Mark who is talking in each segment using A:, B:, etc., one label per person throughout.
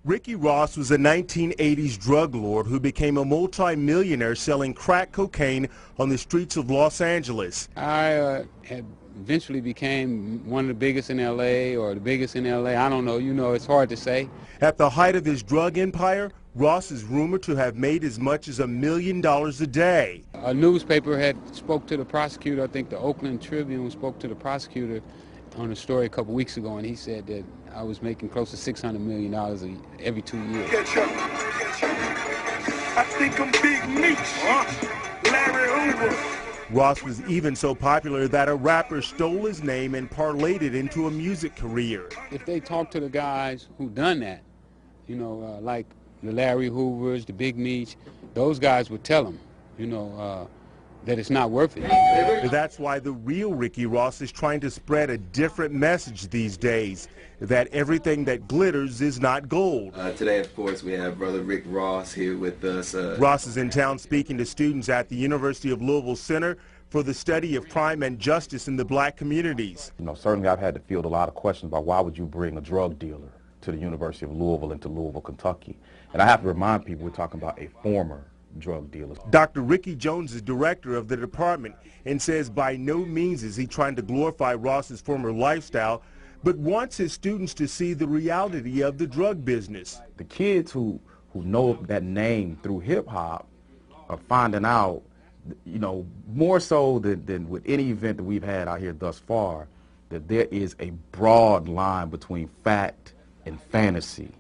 A: Ricky Ross was a 1980s drug lord who became a multi-millionaire selling crack cocaine on the streets of Los Angeles.
B: I had eventually became one of the biggest in L.A. or the biggest in L.A. I don't know. You know, it's hard to say.
A: At the height of his drug empire, Ross is rumored to have made as much as $1 million a day.
B: A newspaper had spoke to the prosecutor. I think the Oakland Tribune spoke to the prosecutor on a story a couple weeks ago, and he said that I was making close to $600 million every 2 years.
C: I think I'm Big Meech, Larry Hoover.
A: Ross was even so popular that a rapper stole his name and parlayed it into a music career.
B: If they talk to the guys who done that, you know, like the Larry Hoovers, the Big Meech, those guys would tell them, you know, that it's not worth it.
A: That's why the real Ricky Ross is trying to spread a different message these days, that everything that glitters is not gold.
D: Today, of course, we have Brother Rick Ross here with us.
A: Ross is in town speaking to students at the University of Louisville Center for the Study of Crime and Justice in the black communities.
E: You know, certainly I've had to field a lot of questions about why would you bring a drug dealer to the University of Louisville and to Louisville, Kentucky. And I have to remind people we're talking about a former drug dealer.
A: Dr. Ricky Jones is director of the department and says by no means is he trying to glorify Ross's former lifestyle, but wants his students to see the reality of the drug business.
E: The kids who know that name through hip-hop are finding out, you know, more so than with any event that we've had out here thus far, that there is a broad line between fact and fantasy.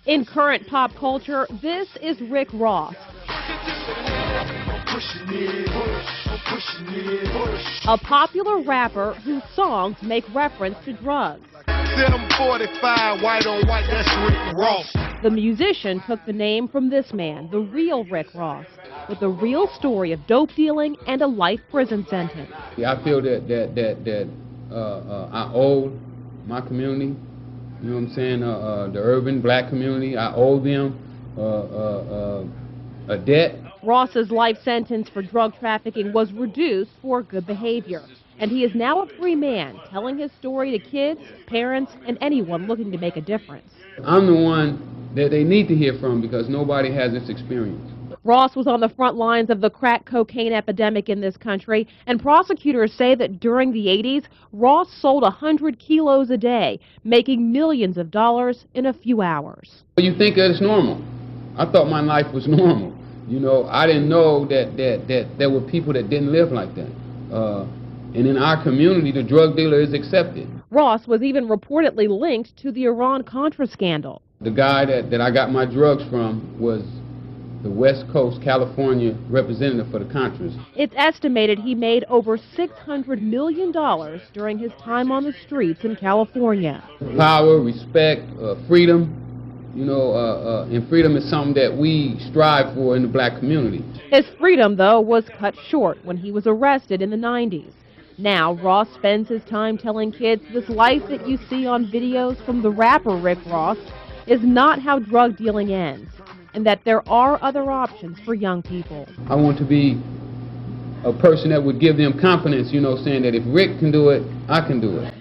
F: In current pop culture, this is Rick Ross. A popular rapper whose songs make reference to drugs.
C: Said I'm 45, white on white, that's Rick Ross.
F: The musician took the name from this man, the real Rick Ross, with a real story of dope dealing and a life prison sentence.
B: Yeah, I feel that I owe my community, you know what I'm saying, the urban black community, I owe them a debt.
F: Ross's life sentence for drug trafficking was reduced for good behavior, and he is now a free man, telling his story to kids, parents, and anyone looking to make a difference.
B: I'm the one that they need to hear from because nobody has this experience.
F: Ross was on the front lines of the crack cocaine epidemic in this country, and prosecutors say that during the 80s, Ross sold 100 kilos a day, making millions of dollars in a few hours.
B: You think that it's normal. I thought my life was normal. You know, I didn't know that there were people that didn't live like that. And in our community, the drug dealer is accepted.
F: Ross was even reportedly linked to the Iran-Contra scandal.
B: The guy that I got my drugs from was the West Coast, California representative for the Contras.
F: It's estimated he made over $600 million during his time on the streets in California.
B: Power, respect, freedom, you know, and freedom is something that we strive for in the black community.
F: His freedom, though, was cut short when he was arrested in the 90s. Now, Ross spends his time telling kids this life that you see on videos from the rapper Rick Ross is not how drug dealing ends, and that there are other options for young people.
B: I want to be a person that would give them confidence, you know, saying that if Rick can do it, I can do it.